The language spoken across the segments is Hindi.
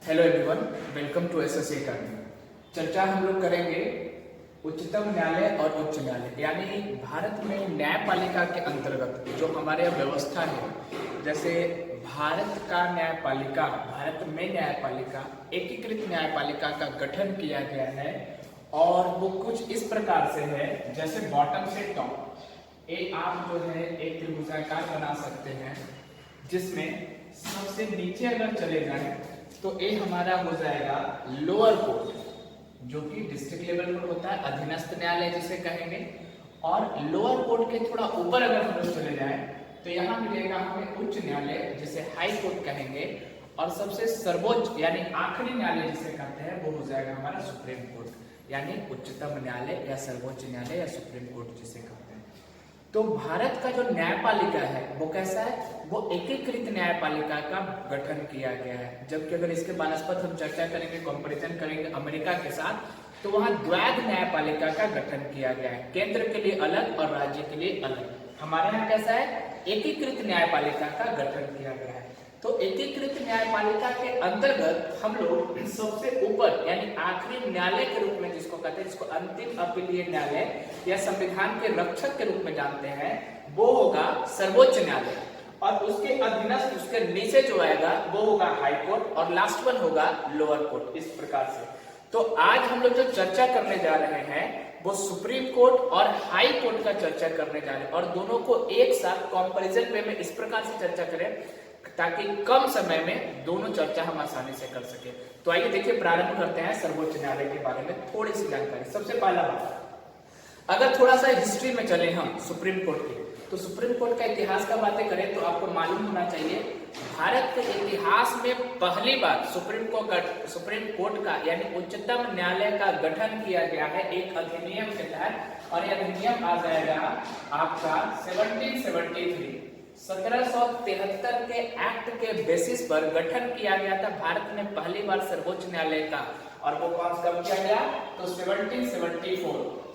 Hello everyone, welcome to SSC academy. चर्चा हम लोग करेंगे उच्चतम न्यायालय और उच्च न्यायालय, यानी भारत में न्यायपालिका के अंतर्गत जो हमारे व्यवस्था है। जैसे भारत का न्यायपालिका, भारत में न्यायपालिका, एकीकृत न्यायपालिका का गठन किया गया है और वो कुछ इस प्रकार से है, जैसे बॉटम से टॉप। आप जो है एक त्रिभुजाकार बना सकते हैं, जिसमें सबसे नीचे अगर चले जाएं तो ये हमारा हो जाएगा लोअर कोर्ट, जो कि डिस्ट्रिक्ट लेवल पर होता है, अधीनस्थ न्यायालय जिसे कहेंगे। और लोअर कोर्ट के थोड़ा ऊपर अगर हम लोग चले जाएं तो यहाँ मिलेगा हमें उच्च न्यायालय, जिसे हाई कोर्ट कहेंगे। और सबसे सर्वोच्च यानी आखिरी न्यायालय जिसे कहते हैं वो हो जाएगा हमारा सुप्रीम कोर्ट, यानी उच्चतम न्यायालय या सर्वोच्च न्यायालय या सुप्रीम कोर्ट जिसे कहते हैं। तो भारत का जो न्यायपालिका है वो कैसा है, वो एकीकृत न्यायपालिका का गठन किया गया है। जबकि अगर इसके बनस्पत हम चर्चा करेंगे, कंपैरिजन करेंगे अमेरिका के साथ, तो वहां द्वैध न्यायपालिका का गठन किया गया है, केंद्र के लिए अलग और राज्य के लिए अलग। हमारे यहाँ कैसा है, एकीकृत न्यायपालिका का गठन किया गया है। तो एकीकृत न्यायपालिका के अंतर्गत हम लोग सबसे ऊपर यानी आखिरी न्यायालय के रूप में जिसको कहते हैं, जिसको अंतिम अपीलीय न्यायालय या संविधान के रक्षक के रूप में जानते हैं, वो होगा सर्वोच्च न्यायालय। और उसके अधीनस्थ, उसके नीचे जो आएगा वो होगा हाई कोर्ट और लास्ट वन होगा लोअर कोर्ट। इस प्रकार से तो आज हम लोग जो चर्चा करने जा रहे हैं वो सुप्रीम कोर्ट और हाई कोर्ट का चर्चा करने जा रहे हैं, और दोनों को एक साथ कंपैरिजन वे में इस प्रकार से चर्चा करें ताकि कम समय में दोनों चर्चा हम आसानी से कर सके। तो आइए देखिए, प्रारंभ करते हैं सर्वोच्च न्यायालय के बारे में थोड़ी सी जानकारी। सबसे पहला बात, अगर थोड़ा सा हिस्ट्री में चले हम सुप्रीम कोर्ट की, तो सुप्रीम कोर्ट का इतिहास का बातें करें तो आपको मालूम होना चाहिए, भारत के इतिहास में पहली बार सुप्रीम कोर्ट का यानी उच्चतम न्यायालय का गठन किया गया है एक अधिनियम के तहत। और यह अधिनियम आ जाएगा आपका 1773 के एक्ट के बेसिस पर गठन किया गया था भारत में पहली बार सर्वोच्च न्यायालय का। और वो कब किया गया, तो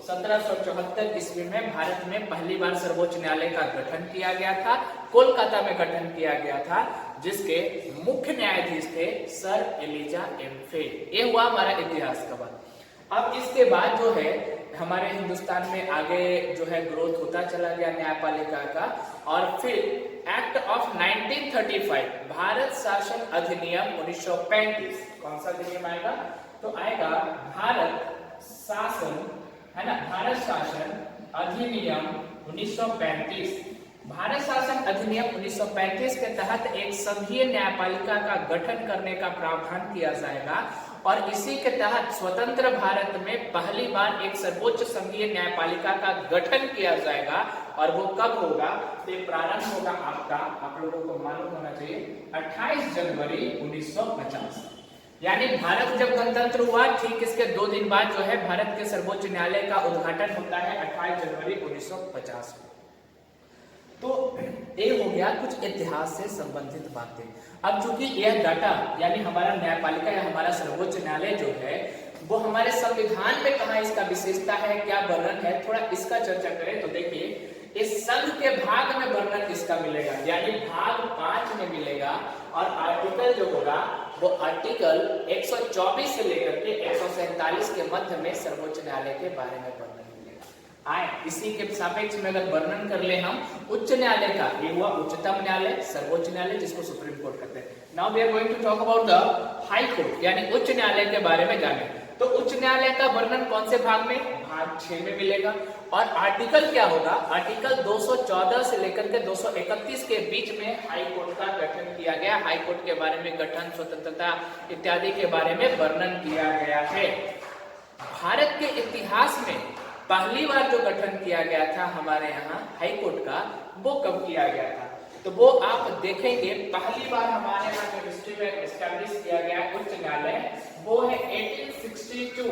1774 ईस्वी में भारत में पहली बार सर्वोच्च न्यायालय का गठन किया गया था। कोलकाता में गठन किया गया था, जिसके मुख्य न्यायाधीश थे सर एलिजा एम फे। ये हुआ हमारा इतिहास का बात। अब इसके बाद जो है हमारे हिंदुस्तान में आगे जो है ग्रोथ होता चला गया न्यायपालिका का। और फिर एक्ट ऑफ 1935 भारत शासन अधिनियम 1935, कौन सा अधिनियम आएगा, तो आएगा भारत शासन, है ना, भारत शासन अधिनियम 1935। भारत शासन अधिनियम 1935 के तहत एक संघीय न्यायपालिका का गठन करने का प्रावधान किया जाएगा। और इसी के तहत स्वतंत्र भारत में पहली बार एक सर्वोच्च संघीय न्यायपालिका का गठन किया जाएगा। और वो कब होगा, तो प्रारंभ होगा आपका, आप लोगों को मालूम होना चाहिए, 28 जनवरी 1950। यानी भारत जब गणतंत्र हुआ ठीक इसके 2 दिन बाद जो है भारत के सर्वोच्च न्यायालय का उद्घाटन होता है 28 जनवरी 1950 को। तो ये हो गया कुछ इतिहास से संबंधित बातें। अब चूंकि यह डाटा यानी हमारा न्यायपालिका या हमारा सर्वोच्च न्यायालय जो है वो हमारे संविधान में कहाँ इसका विशेषता है, क्या वर्णन है, थोड़ा इसका चर्चा करें तो देखिए, इस संघ के भाग में वर्णन इसका मिलेगा, यानी भाग 5 में मिलेगा। और आर्टिकल जो होगा वो आर्टिकल 124 से लेकर के 147 के मध्य में सर्वोच्च न्यायालय के बारे में वर्णन मिलेगा। आए इसी के सापेक्ष में अगर वर्णन कर ले हम उच्च न्यायालय का, ये हुआ उच्चतम न्यायालय, सर्वोच्च न्यायालय जिसको सुप्रीम कोर्ट कहते हैं। Now we are going to talk about the high court, यानी उच्च न्यायालय के बारे में जाने। तो उच्च न्यायालय का वर्णन कौन से भाग में, भाग 6 में मिलेगा। और आर्टिकल क्या होगा, आर्टिकल 214 से लेकर के 231 के बीच में हाई कोर्ट का गठन किया गया। हाई कोर्ट के बारे में गठन, स्वतंत्रता इत्यादि के बारे में वर्णन किया गया है। भारत के इतिहास में पहली बार जो गठन किया गया था हमारे यहाँ हाई कोर्ट का, वो कब किया गया था, तो वो आप देखेंगे पहली बार हमारे यहाँ जो हिस्ट्री में एस्टैब्लिश किया गया उच्च न्यायालय वो है 1862,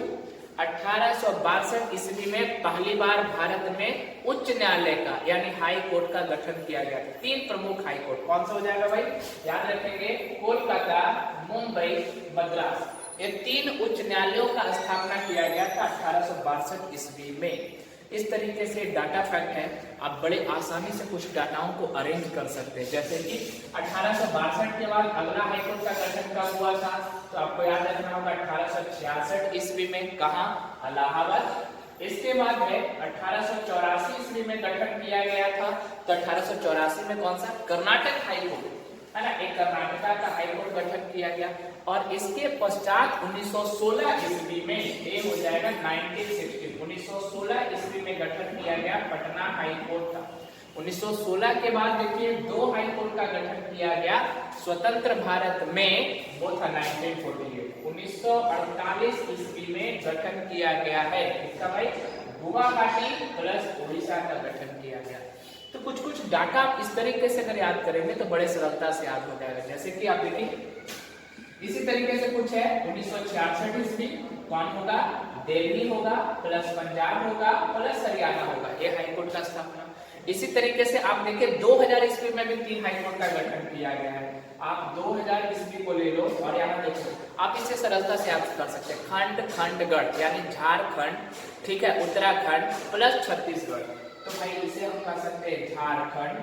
1862 ईस्वी में पहली बार भारत में उच्च न्यायालय का यानी हाई कोर्ट का गठन किया गया था। 3 प्रमुख हाई कोर्ट, कौन सा हो जाएगा भाई, याद रखेंगे, कोलकाता, मुंबई, मद्रास, ये 3 उच्च न्यायालयों का स्थापना किया गया था 1862 ईस्वी में। इस तरीके से डाटा फैक्ट है, आप बड़े आसानी से कुछ डाटाओं को अरेंज कर सकते हैं। जैसे कि 1862 के बाद अगला हाईकोर्ट का गठन कब हुआ था, तो आपको याद रखना होगा 1866 ईस्वी में, कहाँ, इलाहाबाद। इसके बाद में 1884 ईस्वी में गठन किया गया था, तो 1884 में कौन सा, कर्नाटक हाईकोर्ट है ना, एक कर्नाटका का हाईकोर्ट गठन किया गया। और इसके पश्चात 1916 ईस्वी में, ये हो जाएगा 1916 ईस्वी में गठन किया गया पटना हाईकोर्ट का। 1916 के बाद देखिए 2 हाईकोर्ट का गठन किया गया स्वतंत्र भारत में, वो था 1948। 1948 ईस्वी में गठन किया गया है, इसका भाई गुवाहाटी प्लस उड़ीसा का गठन किया गया। तो कुछ कुछ डाटा आप इस तरीके से अगर याद करेंगे तो बड़े सरलता से याद हो जाएगा। जैसे कि आप देखिए इसी तरीके से कुछ है, 1966 ईस्वी कौन होगा, दिल्ली होगा प्लस पंजाब होगा प्लस हरियाणा होगा, ये हाईकोर्ट का स्थापना। इसी तरीके से आप देखिए 2000 ईस्वी में भी 3 हाईकोर्ट का गठन किया गया है। आप 2000 ईस्वी को ले लो और यहाँ देखो, आप इसे सरलता से याद कर सकते हैं, खंड खंडगढ़ यानी झारखंड, ठीक है, उत्तराखंड प्लस छत्तीसगढ़। तो भाई इसे हम कह सकते हैं झारखंड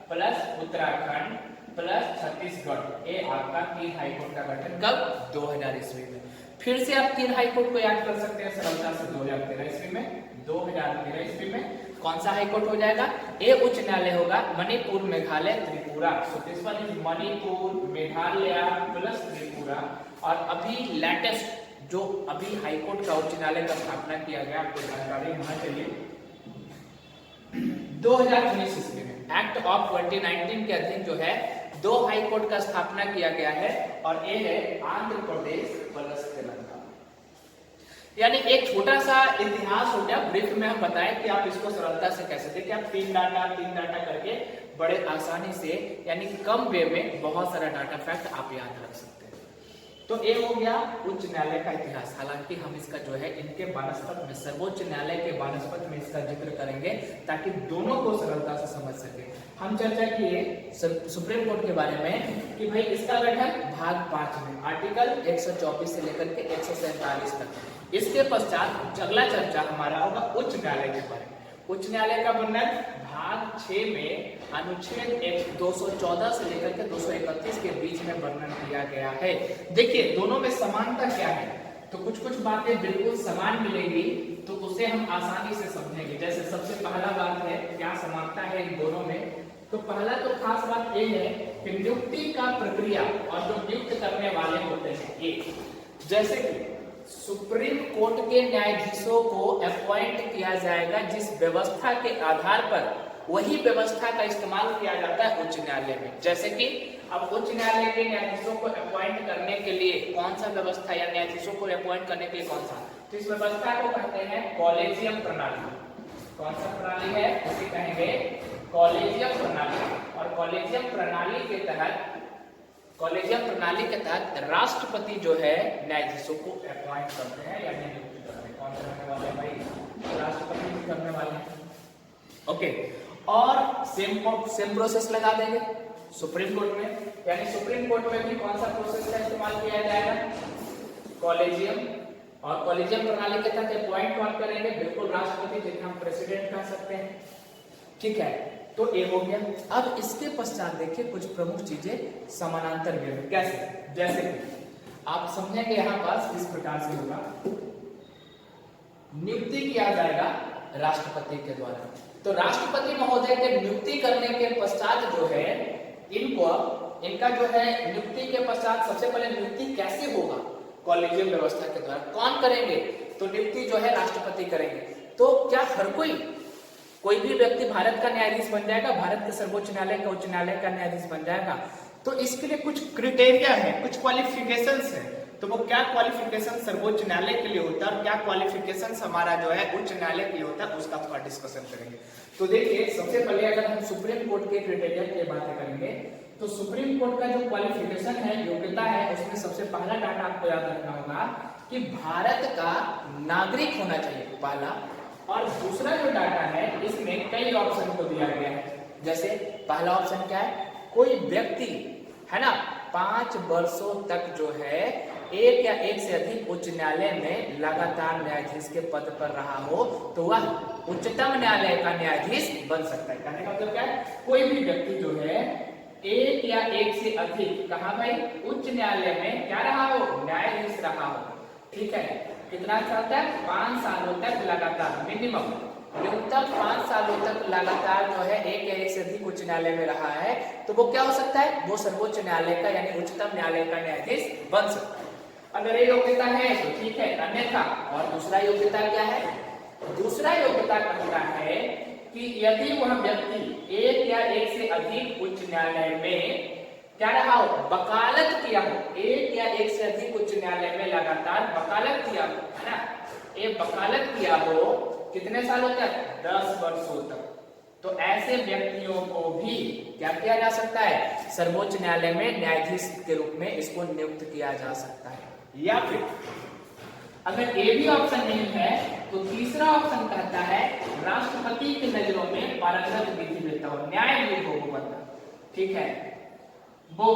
प्लस उत्तराखंड प्लस छत्तीसगढ़, ये आपका 3 हाईकोर्ट का गठन कब, 2000 ईस्वी में। फिर से आप 3 हाईकोर्ट को याद कर सकते हैं सरलता से, 2013 ईस्वी में, 2013 ईस्वी में कौन सा हाईकोर्ट हो जाएगा, ये उच्च न्यायालय होगा Manipur Meghalaya Tripura. So this one is Manipur Meghalaya plus Tripura. और अभी लेटेस्ट जो अभी हाईकोर्ट का उच्च न्यायालय का स्थापना किया गया, आपको जानकारी होना चाहिए, 2019 ईस्वी में एक्ट ऑफ 2019 के अधीन जो है 2 हाईकोर्ट का स्थापना किया गया है, और ये है आंध्र प्रदेश प्लस तेलंगाना। यानी एक छोटा सा इतिहास हो गया, ब्रीफ में हम बताएं कि आप इसको सरलता से कैसे देखें, आप 3 डाटा करके बड़े आसानी से यानी कम वे में बहुत सारा डाटा फैक्ट आप याद रख सकते हैं। तो ये हो गया उच्च न्यायालय का इतिहास। हालांकि हम इसका जो है इनके वानस्पत में, सर्वोच्च न्यायालय के वानस्पत में इसका जिक्र करेंगे ताकि दोनों को सरलता से समझ सके। हम चर्चा किए सुप्रीम कोर्ट के बारे में कि भाई इसका गठन भाग 5 में आर्टिकल 124 से लेकर के 147 तक। इसके पश्चात अगला चर्चा हमारा होगा उच्च न्यायालय के बारे में। उच्च न्यायालय का वर्णन भाग 6 में अनुच्छेद 214 से लेकर के 231 के बीच में वर्णन किया गया है। देखिए दोनों में समानता क्या है, तो कुछ कुछ बातें बिल्कुल समान मिलेंगी, तो उसे हम आसानी से समझेंगे। जैसे सबसे पहला बात है क्या समानता है इन दोनों में, तो पहला तो खास बात ये है कि नियुक्ति का प्रक्रिया और जो नियुक्त करने वाले होते हैं ये, जैसे कि सुप्रीम कोर्ट के न्यायाधीशों को अपॉइंट किया जाएगा जिस व्यवस्था के आधार पर वही व्यवस्था का इस्तेमाल किया जाता है उच्च न्यायालय में। जैसे कि अब उच्च न्यायालय के न्यायाधीशों को अपॉइंट करने के लिए कौन सा व्यवस्था या न्यायाधीशों को अपॉइंट करने के लिए कौन सा, तो इस व्यवस्था को कहते हैं कॉलेजियम प्रणाली। कौन सा प्रणाली है, उसे कहेंगे कॉलेजियम प्रणाली। और कॉलेजियम प्रणाली के तहत राष्ट्रपति जो है न्यायाधीशों को अपॉइंट करते हैं या नियुक्त करते हैं। कौन करने वाले हैं भाई, राष्ट्रपति करने वाले हैं। ओके, और सेम प्रोसेस लगा देंगे सुप्रीम कोर्ट में, यानी सुप्रीम कोर्ट में भी कौन सा प्रोसेस का इस्तेमाल किया जाएगा, कॉलेजियम। और कॉलेजियम प्रणाली के तहत अपॉइंट कौन करेंगे, बिल्कुल राष्ट्रपति, जिन्हें हम प्रेसिडेंट कह सकते हैं। ठीक है, तो ये हो गया। अब इसके पश्चात देखिए कुछ प्रमुख चीजें समानांतर में कैसे, जैसे आप समझेंगे यहाँ पास इस प्रकार से होगा, नियुक्ति किया जाएगा राष्ट्रपति के द्वारा। तो राष्ट्रपति महोदय के नियुक्ति करने के पश्चात जो है इनका जो है नियुक्ति के पश्चात सबसे पहले नियुक्ति कैसे होगा, कॉलेजियम व्यवस्था के द्वारा। कौन करेंगे, तो नियुक्ति जो है राष्ट्रपति करेंगे। तो क्या हर कोई भी व्यक्ति भारत का न्यायाधीश बन जाएगा, भारत के सर्वोच्च न्यायालय का उच्च न्यायालय का न्यायाधीश बन जाएगा? तो इसके लिए कुछ क्राइटेरिया है, कुछ क्वालिफिकेशंस है। तो वो क्या क्वालिफिकेशन सर्वोच्च न्यायालय के लिए होता है और क्या क्वालिफिकेशंस हमारा जो है उच्च न्यायालय के लिए होता है, उसका थोड़ा डिस्कशन करेंगे। तो देखिए सबसे पहले अगर हम सुप्रीम कोर्ट के क्राइटेरिया की बातें करेंगे तो सुप्रीम कोर्ट का जो क्वालिफिकेशन है, योग्यता है, उसमें सबसे पहला डाटा आपको याद रखना होगा कि भारत का नागरिक होना चाहिए, पहला। और दूसरा जो डाटा है इसमें कई ऑप्शन को दिया गया है। जैसे पहला ऑप्शन क्या है, कोई व्यक्ति है ना 5 वर्षों तक जो है एक या एक से अधिक उच्च न्यायालय में लगातार न्यायाधीश के पद पर रहा हो तो वह उच्चतम न्यायालय का न्यायाधीश बन सकता है। कहने का मतलब क्या है, कोई भी व्यक्ति जो है एक या एक से अधिक कहा भाई उच्च न्यायालय में क्या रहा हो, न्यायाधीश रहा हो। ठीक है, कितना साल तक, 5 सालों तक लगातार, मिनिमम न्यूनतम 5 सालों तक लगातार जो है एक या एक से अधिक उच्च न्यायालय में रहा है, तो वो क्या हो सकता है, वो सर्वोच्च न्यायालय का यानी उच्चतम न्यायालय का न्यायाधीश बन सकता है। अगर ये योग्यता है तो ठीक है, अन्यथा और दूसरा योग्यता क्या है, दूसरा योग्यता कहता है कि यदि वह व्यक्ति एक या एक से अधिक उच्च न्यायालय में क्या रहा हो, वकालत किया हो, एक या एक से अधिक उच्च न्यायालय में लगातार वकालत किया हो, है ना, ये वकालत किया हो कितने सालों तक, 10 वर्षों तक, तो ऐसे व्यक्तियों को भी क्या किया जा सकता है, सर्वोच्च न्यायालय में न्यायाधीश के रूप में इसको नियुक्त किया जा सकता है। या फिर अगर ये भी ऑप्शन नहीं है तो तीसरा ऑप्शन कहता है राष्ट्रपति की नजरों में पारंगत विधिवेत्ता हो, न्यायविद हो वो बंदा, ठीक है, वो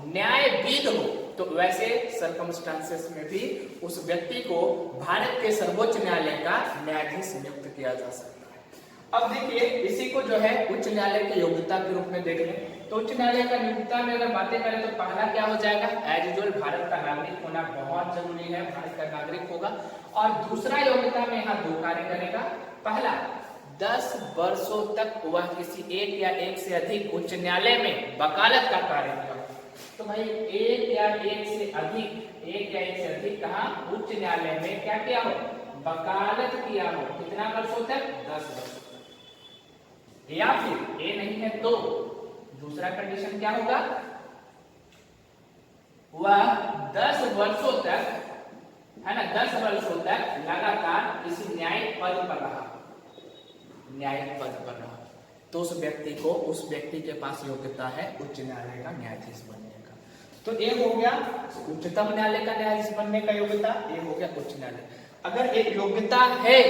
न्यायविद हो, तो वैसे सर्कमस्टांसेस में भी उस व्यक्ति को भारत के सर्वोच्च न्यायालय का न्यायाधीश नियुक्त किया जा सकता है। अब देखिए इसी को जो है उच्च न्यायालय की योग्यता के रूप में देख लें, तो उच्च न्यायालय का योग्यता में अगर बातें करें तो पहला क्या हो जाएगा, एज यूजुअल भारत का नागरिक होना बहुत जरूरी है, भारत का नागरिक होगा। और दूसरा योग्यता में यहाँ 2 कार्य करेगा, पहला 10 वर्षों तक वह किसी एक या एक से अधिक उच्च न्यायालय में वकालत का कार्य किया। तो भाई एक या एक से अधिक कहा उच्च न्यायालय में क्या किया हो, वकालत किया हो, कितना वर्षों तक, 10 वर्ष। या फिर ये नहीं है तो दूसरा कंडीशन क्या होगा, वह 10 वर्षों तक, है ना, 10 वर्षों तक लगातार किसी न्यायिक पद पर रहा, न्यायिक पद पर रहा, तो उस व्यक्ति के पास योग्यता है उच्च न्यायालय का न्यायाधीश बनने का। तो ये हो गया उच्चतम न्यायालय का न्यायाधीश बनने का योग्यता, ये हो गया उच्च न्यायालय। अगर एक योग्यता है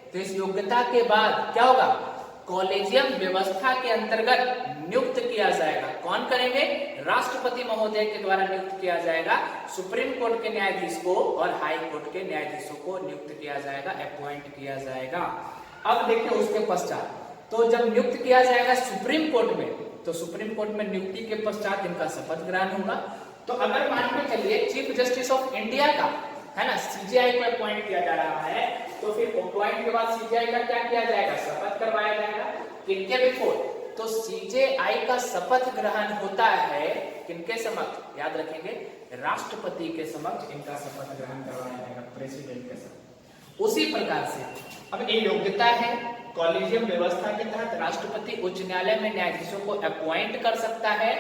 तो इस योग्यता के बाद क्या होगा, कॉलेजियम व्यवस्था के अंतर्गत नियुक्त किया जाएगा। कौन करेंगे, राष्ट्रपति महोदय के द्वारा नियुक्त किया जाएगा। सुप्रीम कोर्ट के न्यायाधीश को और हाई कोर्ट के न्यायाधीशों को नियुक्त किया जाएगा, अपॉइंट किया जाएगा। अब देखिए उसके पश्चात, तो जब नियुक्त किया जाएगा सुप्रीम कोर्ट में, तो सुप्रीम कोर्ट में नियुक्ति के पश्चात इनका शपथ ग्रहण होगा। तो अगर मान के चलिए चीफ जस्टिस ऑफ इंडिया का, है ना, सीजेआई को अपॉइंट किया जा रहा है, तो फिर अपॉइंट के बाद सीजेआई का क्या किया जाएगा, शपथ करवाया जाएगा। किनके बिफोर, तो सीजेआई का शपथ ग्रहण होता है किनके समक्ष, याद रखेंगे, राष्ट्रपति के समक्ष इनका शपथ ग्रहण करवाया जाएगा, प्रेसिडेंट के समक्ष। उसी प्रकार से अब ये योग्यता है, कॉलेजियम व्यवस्था के तहत राष्ट्रपति उच्च न्यायालय में न्यायाधीशों को अपॉइंट कर सकता है,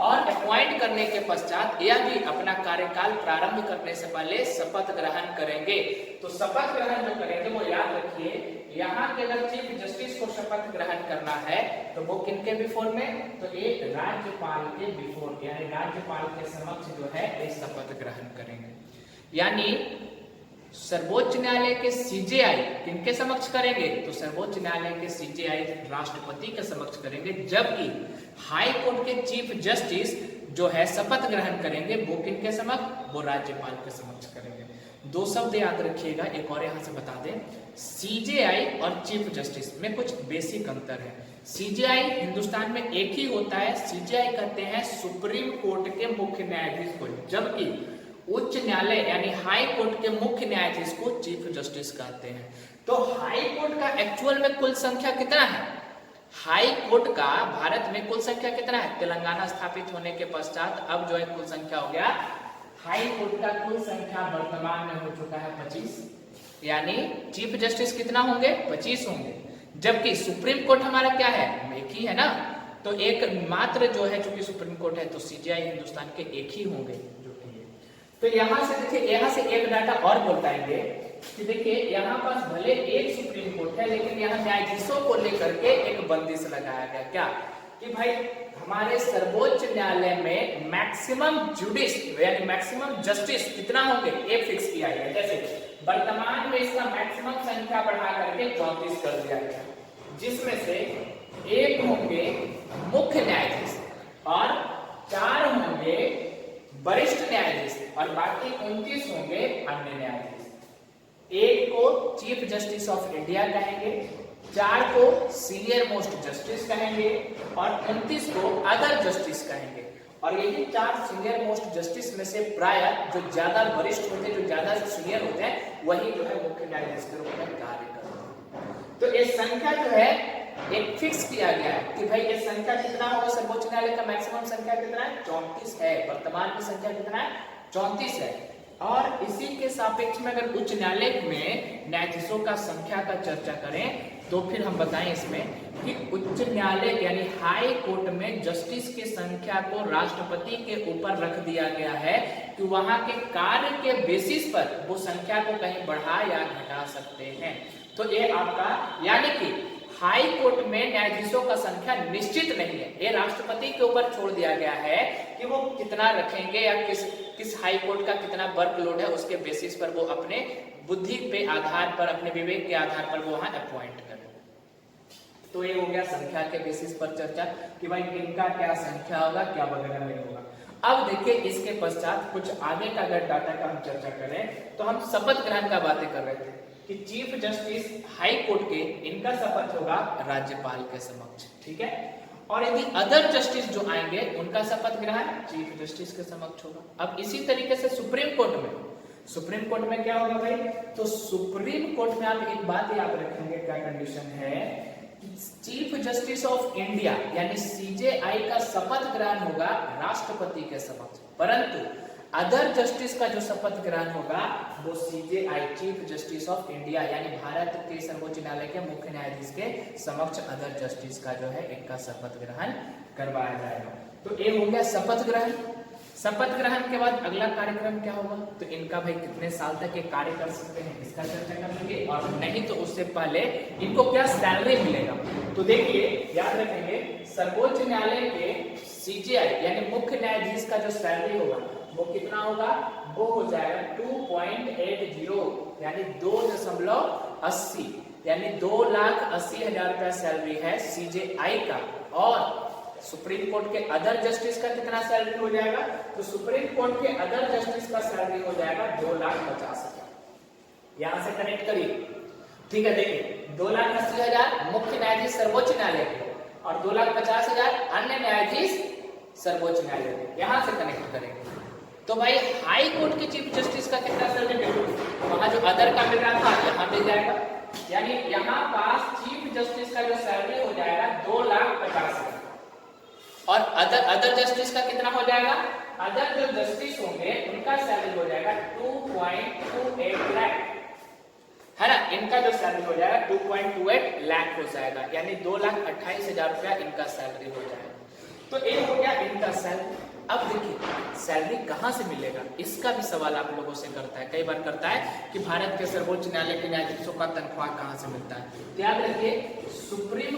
और अपॉइंट करने के पश्चात यह भी अपना कार्यकाल प्रारंभ करने से पहले शपथ ग्रहण करेंगे। तो शपथ ग्रहण जो करेंगे वो याद रखिए, यहाँ के अगर चीफ जस्टिस को शपथ ग्रहण करना है तो वो किनके बिफोर में, तो एक राज्यपाल के बिफोर, यानी राज्यपाल के समक्ष जो है ये शपथ ग्रहण करेंगे। यानी सर्वोच्च न्यायालय के सीजेआई किनके समक्ष करेंगे, तो सर्वोच्च न्यायालय के सीजेआई राष्ट्रपति के समक्ष करेंगे, जबकि हाई कोर्ट के चीफ जस्टिस जो है शपथ ग्रहण करेंगे वो किनके समक्ष, वो राज्यपाल के समक्ष करेंगे। 2 शब्द याद रखिएगा, एक और यहां से बता दें, सीजेआई और चीफ जस्टिस में कुछ बेसिक अंतर है। सीजेआई हिंदुस्तान में एक ही होता है, सीजेआई कहते हैं सुप्रीम कोर्ट के मुख्य न्यायाधीश को, जबकि उच्च न्यायालय यानी हाई कोर्ट के मुख्य न्यायाधीश को चीफ जस्टिस कहते हैं। तो हाई कोर्ट का एक्चुअल में कुल संख्या कितना है, हाई कोर्ट का भारत में कुल संख्या कितना है, तेलंगाना स्थापित होने के पश्चात अब जो है कुल संख्या हो गया, हाई कोर्ट का कुल संख्या वर्तमान में हो चुका है 25, यानी चीफ जस्टिस कितना होंगे, 25 होंगे, जबकि सुप्रीम कोर्ट हमारा क्या है, एक ही है ना, तो एक मात्र जो है चूंकि सुप्रीम कोर्ट है तो सीजेआई हिंदुस्तान के एक ही होंगे जो कि ये। तो यहाँ से देखिए, यहाँ से एक डाटा और बताएंगे कि देखिए यहाँ पास भले एक सुप्रीम कोर्ट है लेकिन यहाँ न्यायाधीशों को लेकर के एक बंदिश लगाया गया, क्या कि भाई हमारे सर्वोच्च न्यायालय में मैक्सिमम जुडिस यानी मैक्सिमम जस्टिस कितना होंगे, ये फिक्स किया गया। जैसे वर्तमान में इसका मैक्सिमम संख्या बढ़ा करके 34 कर दिया गया, जिसमें से 1 होंगे मुख्य न्यायाधीश और 4 होंगे वरिष्ठ न्यायाधीश और बाकी 29 होंगे अन्य न्यायाधीश। 1 को चीफ जस्टिस ऑफ इंडिया कहेंगे, 4 को सीनियर मोस्ट जस्टिस कहेंगे और 29 को अदर जस्टिस कहेंगे। और यही 4 सीनियर मोस्ट जस्टिस में से प्राय जो ज्यादा वरिष्ठ होते हैं, जो ज्यादा सीनियर होते हैं, वही जो है मुख्य न्यायाधीश के रूप में कार्य करते हैं। तो ये संख्या जो है एक फिक्स किया गया है कि भाई ये संख्या कितना होगा, सर्वोच्च न्यायालय का मैक्सिमम संख्या कितना है, 34 है। वर्तमान की संख्या कितना है, 34 है। और इसी के सापेक्ष में अगर उच्च न्यायालय में न्यायाधीशों का संख्या का चर्चा करें तो फिर हम बताएं इसमें कि उच्च न्यायालय यानी हाई कोर्ट में जस्टिस की संख्या को राष्ट्रपति के ऊपर रख दिया गया है कि वहां के कार्य के बेसिस पर वो संख्या को कहीं बढ़ा या घटा सकते हैं। तो ये आपका यानी कि हाई कोर्ट में न्यायाधीशों का संख्या निश्चित नहीं है, ये राष्ट्रपति के ऊपर छोड़ दिया गया है कि वो कितना रखेंगे या किस हाई कोर्ट का कितना वर्कलोड है, उसके बेसिस पर वो अपने बुद्धि पे आधार पर, अपने विवेक के आधार पर वो वहां अपॉइंट करें। तो ये हो गया संख्या के बेसिस पर चर्चा कि भाई इनका क्या संख्या होगा, क्या वगैरह नहीं होगा। अब देखिए इसके पश्चात कुछ आगे का अगर डाटा का हम चर्चा करें तो हम शपथ ग्रहण का बातें कर रहे थे कि चीफ जस्टिस हाई कोर्ट के इनका शपथ होगा राज्यपाल के समक्ष, ठीक है। और यदि अदर जस्टिस जो आएंगे उनका शपथ ग्रहण चीफ जस्टिस के समक्ष होगा। अब इसी तरीके से सुप्रीम कोर्ट में क्या होगा भाई, तो सुप्रीम कोर्ट में आप एक बात याद रखेंगे, क्या कंडीशन है, चीफ जस्टिस ऑफ इंडिया यानी सीजेआई का शपथ ग्रहण होगा राष्ट्रपति के समक्ष, परंतु अदर जस्टिस का जो शपथ ग्रहण होगा वो CJI chief justice of India यानी भारत के सर्वोच्च न्यायालय के मुख्य न्यायाधीश के समक्ष अदर जस्टिस का जो है इनका शपथ ग्रहण करवाया जाएगा। तो ये हो गया शपथ ग्रहण। शपथ ग्रहण के बाद अगला कार्यक्रम क्या होगा, तो इनका भाई कितने साल तक ये कार्य कर सकते हैं इसका चर्चा कर लेंगे, और नहीं तो उससे पहले इनको क्या सैलरी मिलेगा। तो देखिए याद रखेंगे सर्वोच्च न्यायालय के सीजेआई यानी मुख्य न्यायाधीश का जो सैलरी होगा वो कितना होगा, वो हो जाएगा 2.80 यानी 2.80 यानी 2,80,000 रुपया सैलरी है सीजेआई का। और सुप्रीम कोर्ट के अदर जस्टिस का कितना सैलरी हो जाएगा, तो सुप्रीम कोर्ट के अदर जस्टिस का सैलरी हो जाएगा 2,50,000। यहां से कनेक्ट करिए, ठीक है। देखिए 2,80,000 मुख्य न्यायाधीश सर्वोच्च न्यायालय के और 2,50,000 अन्य न्यायाधीश सर्वोच्च न्यायालय के, यहां से कनेक्ट करेंगे। तो भाई हाई कोर्ट के चीफ जस्टिस का कितना सैलरी मिलेगा, वहां जो अदर का मिल रहा था यहां मिल जाएगा, यानी यहां पास चीफ जस्टिस का जो सैलरी हो जाएगा 2,50,000 और अदर जस्टिस का कितना हो जाएगा, अदर जो जस्टिस होंगे उनका सैलरी हो जाएगा 2.28 लाख, है ना। इनका जो सैलरी हो जाएगा 2.28 लाख हो जाएगा, यानी 2,28,000 रुपया इनका सैलरी हो जाएगा। तो ये हो गया इनका सैलरी। अब देखिए सैलरी कहां से मिलेगा, इसका भी सवाल आप लोगों से करता है, कई बार करता है कि भारत के सर्वोच्च न्यायालय के न्यायाधीशों का तनख्वाह कहां से मिलता है। याद रखिए सुप्रीम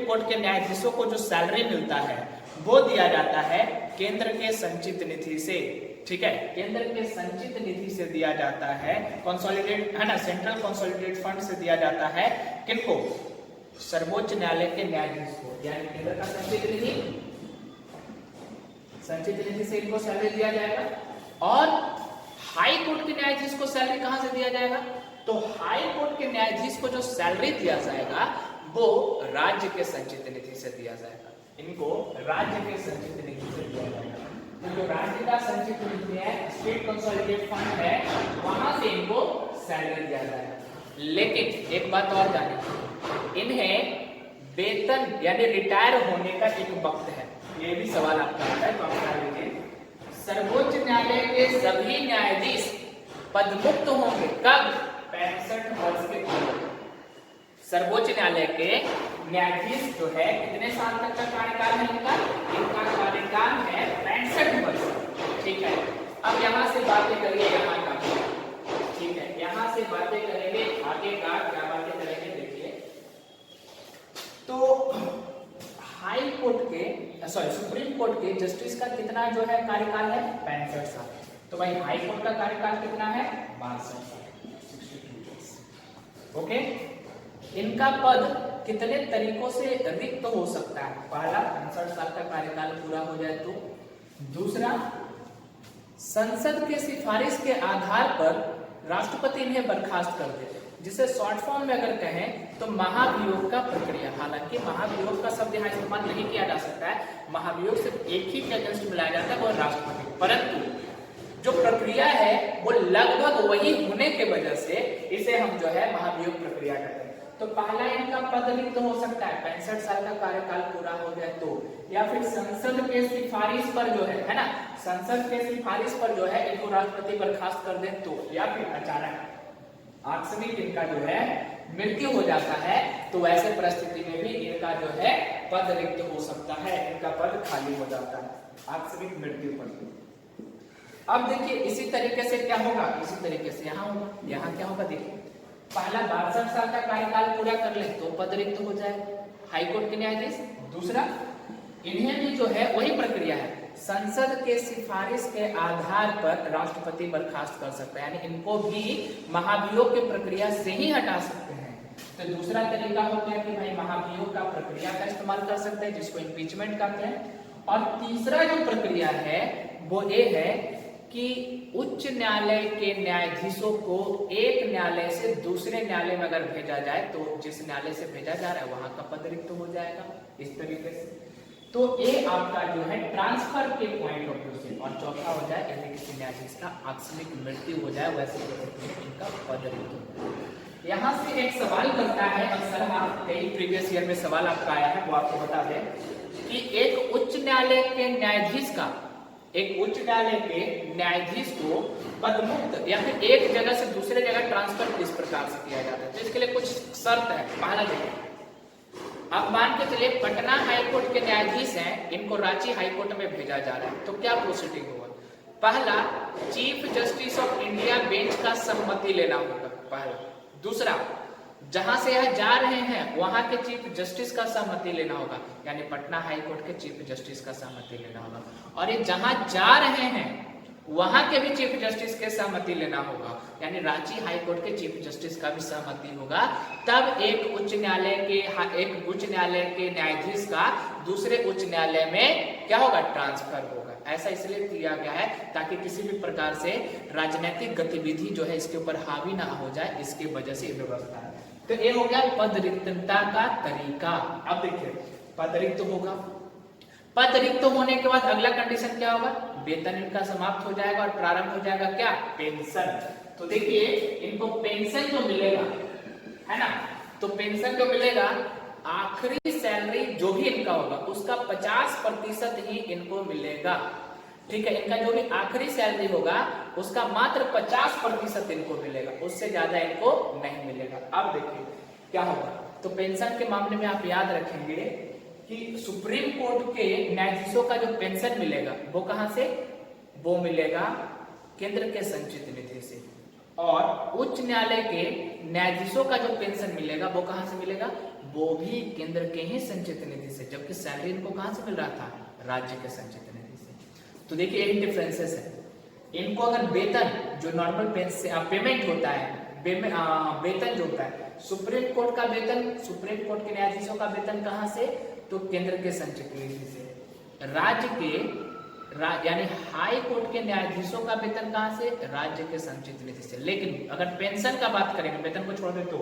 कोर्ट के न्यायाधीशों को जो सैलरी मिलता है वो दिया जाता है केंद्र के संचित निधि से, ठीक है। केंद्र के संचित निधि से दिया जाता है, कंसोलिडेट है ना, सेंट्रल कंसोलिडेट फंड से दिया जाता है किनको, सर्वोच्च न्यायालय के न्यायाधीश को, यानी केंद्र का संचित निधि से इनको सैलरी दिया जाएगा। और हाई कोर्ट के न्यायाधीश को सैलरी कहां से दिया जाएगा, तो हाई कोर्ट के न्यायाधीश को जो सैलरी दिया जाएगा वो राज्य के संचित निधि से दिया जाएगा, इनको राज्य के संचित निधि से दिया जाएगा। तो जो राज्य का संचित निधि है, स्टेट कंसोलिडेट फंड है, वहां से इनको सैलरी दिया जाएगा। लेकिन एक बात और जानिए, इन्हें वेतन यानी रिटायर होने का एक वक्त है, ये भी सवाल आपका आता है, तो आप बता लीजिए। सर्वोच्च न्यायालय के सभी न्यायाधीश पदमुक्त होंगे कब, 65 वर्ष के बाद। सर्वोच्च न्यायालय के न्यायाधीश जो है कितने साल तक का कार्यकाल है इनका कार्यकाल है 65 वर्ष, ठीक है। अब यहाँ से बातें करिए यहाँ का, ठीक है, यहाँ से बातें करेंगे आगे का, क्या बातें करेंगे देखिए। तो हाई कोर्ट के सुप्रीम कोर्ट के जस्टिस का कितना जो है कार्यकाल है, 65 साल। तो भाई हाई कोर्ट का कार्यकाल कितना है, 62 साल, 62 years। ओके, इनका पद कितने तरीकों से रिक्त हो सकता है, पहला 65 साल का कार्यकाल पूरा हो जाए तो, दूसरा संसद के सिफारिश के आधार पर राष्ट्रपति इन्हें बर्खास्त कर देते, जिसे शॉर्ट फॉर्म में अगर कहें तो महाभियोग का प्रक्रिया। हालांकि महाभियोग का शब्द यहाँ इस्तेमाल नहीं किया जा सकता है, महाभियोग सिर्फ एक ही के अगेंस्ट मिलाया जाता है, वो राष्ट्रपति, परंतु जो प्रक्रिया है वो लगभग वही होने के वजह से इसे हम जो है महाभियोग प्रक्रिया कहते हैं। तो पहला इनका पद रिक्त हो सकता है, 65 साल का कार्यकाल पूरा हो जाए तो, या फिर संसद के सिफारिश पर जो है ना, संसद के सिफारिश पर जो है इनको राष्ट्रपति बर्खास्त कर दे तो, या फिर अचानक आकस्मिक इनका जो है मृत्यु हो जाता है, तो ऐसे परिस्थिति में भी इनका जो है पद रिक्त हो सकता है, इनका पद खाली हो जाता है आकस्मिक मृत्यु पर। अब देखिए इसी तरीके से क्या होगा, इसी तरीके से यहाँ होगा, यहाँ क्या होगा देखिए, पहला 62 साल का कार्यकाल पूरा कर ले तो पद रिक्त हो जाए हाईकोर्ट के न्यायाधीश। दूसरा, इन्हें भी जो है वही प्रक्रिया है, संसद के सिफारिश के आधार पर राष्ट्रपति बर्खास्त कर सकता है, यानी इनको भी महाभियोग की प्रक्रिया से ही हटा सकते हैं। तो दूसरा तरीका हो गया कि भाई महाभियोग का प्रक्रिया का इस्तेमाल कर सकते हैं, जिसको इम्पीचमेंट कहते हैं। और तीसरा जो प्रक्रिया है वो ये है कि उच्च न्यायालय के न्यायाधीशों को एक न्यायालय से दूसरे न्यायालय में अगर भेजा जाए तो जिस न्यायालय से भेजा जा रहा है वहां का पद रिक्त हो जाएगा, इस तरीके से। तो ये आपका जो है ट्रांसफर के पॉइंट ऑफ व्यू से। और चौथा हो जाए यदि किसी न्यायाधीश का आकस्मिक मृत्यु हो जाए, वैसे इनका पद रिक्त हो जाए। यहाँ से एक सवाल करता है, अक्सर आप कई प्रीवियस ईयर में सवाल आपका आया है, वो आपको बता दें कि एक उच्च न्यायालय के न्यायाधीश का, एक उच्च न्यायालय के न्यायाधीश को पदमुक्त या फिर एक जगह से दूसरे जगह ट्रांसफर किस प्रकार से किया जाता है, तो इसके लिए कुछ शर्त है। पहला देखिए, अब मान के चलिए पटना हाईकोर्ट के न्यायाधीश हैं, इनको रांची हाईकोर्ट में भेजा जा रहा है, तो क्या प्रोसीडिंग होगा? पहला, chief justice of India bench का सम्मति लेना होगा, पहला। दूसरा, जहां से यह जा रहे हैं वहां के चीफ जस्टिस का सहमति लेना होगा, यानी पटना हाई कोर्ट के चीफ जस्टिस का सहमति लेना होगा। और ये जहां जा रहे हैं वहां के भी चीफ जस्टिस के सहमति लेना होगा, यानी रांची हाई कोर्ट के चीफ जस्टिस का भी सहमति होगा। तब एक उच्च न्यायालय के न्यायाधीश का दूसरे उच्च न्यायालय में क्या होगा, ट्रांसफर होगा। ऐसा इसलिए किया गया है ताकि किसी भी प्रकार से राजनीतिक गतिविधि जो है इसके ऊपर हावी ना हो जाए, इसकी वजह से व्यवस्था है। तो ये हो गया पद रिक्तता का तरीका। अब देखिए, पद रिक्त होगा, पद रिक्त होने के बाद अगला कंडीशन क्या होगा, वेतन इनका समाप्त हो जाएगा और प्रारंभ हो जाएगा क्या, पेंशन। तो देखिए इनको पेंशन जो मिलेगा है ना, तो पेंशन जो मिलेगा, आखिरी सैलरी जो भी इनका होगा उसका 50% ही इनको मिलेगा। ठीक है, इनका जो भी आखिरी सैलरी होगा उसका मात्र 50% इनको मिलेगा, उससे ज्यादा इनको नहीं मिलेगा। अब देखिए क्या होगा, तो पेंशन के मामले में आप याद रखेंगे कि सुप्रीम कोर्ट के न्यायाधीशों का जो पेंशन मिलेगा वो कहां से, वो मिलेगा केंद्र के संचित निधि से। और उच्च न्यायालय के न्यायाधीशों का जो पेंशन मिलेगा वो कहां से मिलेगा, वो भी केंद्र के ही संचित निधि से, जबकि सैलरी इनको कहां से मिल रहा था, राज्य के संचित निधि से। तो देखिए यही डिफरेंसेस है। इनको अगर वेतन जो नॉर्मल पेमेंट होता है, वेतन जो होता है, सुप्रीम कोर्ट का वेतन, सुप्रीम कोर्ट के न्यायाधीशों का वेतन कहां से, तो केंद्र के संचित निधि से। राज्य के यानी हाई कोर्ट के न्यायाधीशों का वेतन कहां से, राज्य के संचित निधि से। लेकिन अगर पेंशन का बात करेंगे, वेतन को छोड़ दे तो,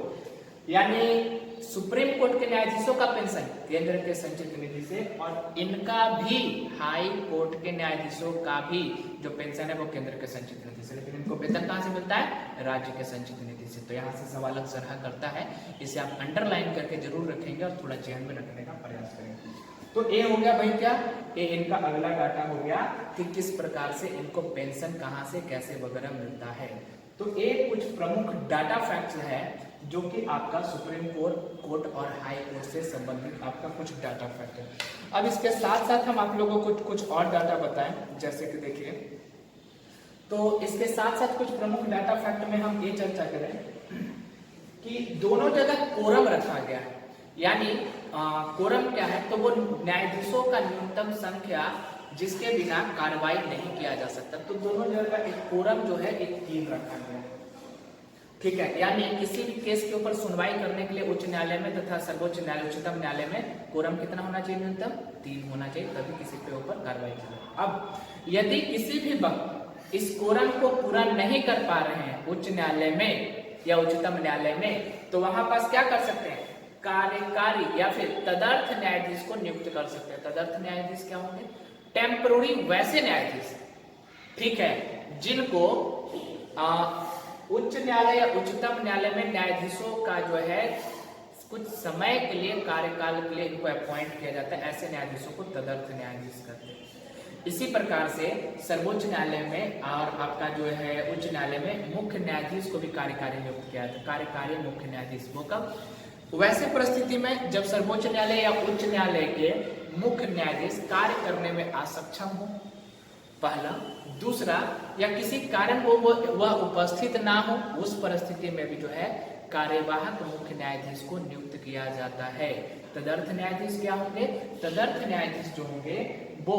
यानी सुप्रीम कोर्ट के न्यायाधीशों का पेंशन केंद्र के संचित निधि से, और इनका भी हाई कोर्ट के न्यायाधीशों का भी जो पेंशन है वो केंद्र के संचित निधि से। लेकिन इनको वेतन कहां से मिलता है, राज्य के संचित निधि से। तो यहाँ से सवाल अक्सर करता है, इसे आप अंडरलाइन करके जरूर रखेंगे और थोड़ा ध्यान में रखने का प्रयास करेंगे। तो ये हो गया भाई क्या, ये इनका अगला डाटा हो गया कि किस प्रकार से इनको पेंशन कहां से कैसे वगैरह मिलता है। तो ये कुछ प्रमुख डाटा फैक्ट्स है जो कि आपका सुप्रीम कोर्ट और हाई कोर्ट से संबंधित आपका कुछ डाटा फैक्ट है। अब इसके साथ साथ हम आप लोगों को कुछ और डाटा बताएं, जैसे कि देखिए, तो इसके साथ साथ कुछ प्रमुख डाटा फैक्ट में हम ये चर्चा करें कि दोनों जगह कोरम रखा गया है। यानी कोरम क्या है, तो वो न्यायाधीशों का न्यूनतम संख्या जिसके बिना कार्रवाई नहीं किया जा सकता। तो दोनों जगह एक कोरम जो है एक 3 रखा गया है। ठीक है, यानी किसी भी केस के ऊपर सुनवाई करने के लिए उच्च न्यायालय में तथा सर्वोच्च न्यायालय, उच्चतम न्यायालय में कोरम कितना होना चाहिए, न्यूनतम 3 होना चाहिए, तभी किसी के ऊपर कार्रवाई की। अब यदि किसी भी वक्त इस कोरम को पूरा नहीं कर पा रहे हैं उच्च न्यायालय में या उच्चतम न्यायालय में, तो वहां पास क्या कर सकते हैं, कार्यकारी या फिर तदर्थ न्यायाधीश को नियुक्त कर सकते हैं। तदर्थ न्यायाधीश क्या होंगे, टेम्पोररी वैसे न्यायाधीश, ठीक है, जिनको उच्च न्यायालय या उच्चतम न्यायालय में न्यायाधीशों का जो है कुछ समय के लिए, कार्यकाल के लिए इनको अपॉइंट किया जाता है, ऐसे न्यायाधीशों को तदर्थ न्यायाधीश कहते हैं। इसी प्रकार से सर्वोच्च न्यायालय में और आपका जो है उच्च न्यायालय में मुख्य न्यायाधीश को भी कार्यकारी नियुक्त किया जाता है, कार्यकारी मुख्य न्यायाधीश वो कब, वैसे परिस्थिति में जब सर्वोच्च न्यायालय या उच्च न्यायालय के मुख्य न्यायाधीश कार्य करने में असक्षम हो, पहला, दूसरा, या किसी कारण वो वह उपस्थित ना हो, उस परिस्थिति में भी जो है कार्यवाहक मुख्य न्यायाधीश को नियुक्त किया जाता है। तदर्थ न्यायाधीश क्या होंगे, तदर्थ न्यायाधीश जो होंगे वो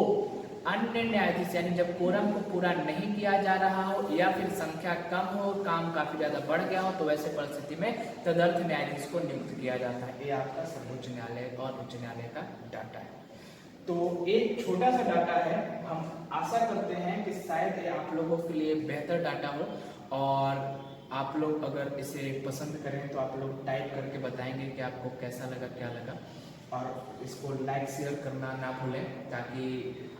अन्य न्यायाधीश, यानी जब कोरम को पूरा नहीं किया जा रहा हो या फिर संख्या कम हो, काम काफी ज्यादा बढ़ गया हो, तो वैसे परिस्थिति में तदर्थ न्यायाधीश को नियुक्त किया जाता है। ये आपका सर्वोच्च न्यायालय और उच्च न्यायालय का डाटा है। तो एक छोटा सा डाटा है, हम आशा करते हैं कि शायद ये आप लोगों के लिए बेहतर डाटा हो, और आप लोग अगर इसे पसंद करें तो आप लोग टाइप करके बताएंगे कि आपको कैसा लगा, क्या लगा, और इसको लाइक शेयर करना ना भूलें, ताकि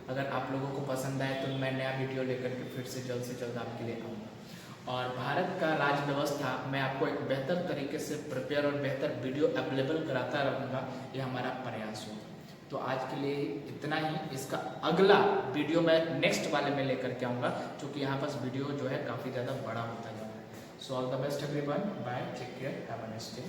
अगर आप लोगों को पसंद आए तो मैं नया वीडियो लेकर के फिर से जल्द आपके लिए आऊँगा। और भारत का राज्य व्यवस्था मैं आपको एक बेहतर तरीके से प्रिपेयर और बेहतर वीडियो अवेलेबल कराता रहूँगा, ये हमारा प्रयास होगा। तो आज के लिए इतना ही, इसका अगला वीडियो मैं नेक्स्ट वाले में लेकर के आऊँगा, क्योंकि यहाँ पास वीडियो जो है काफ़ी ज़्यादा बड़ा होता जा रहा है। So all the best everyone, bye, take care, have a nice day.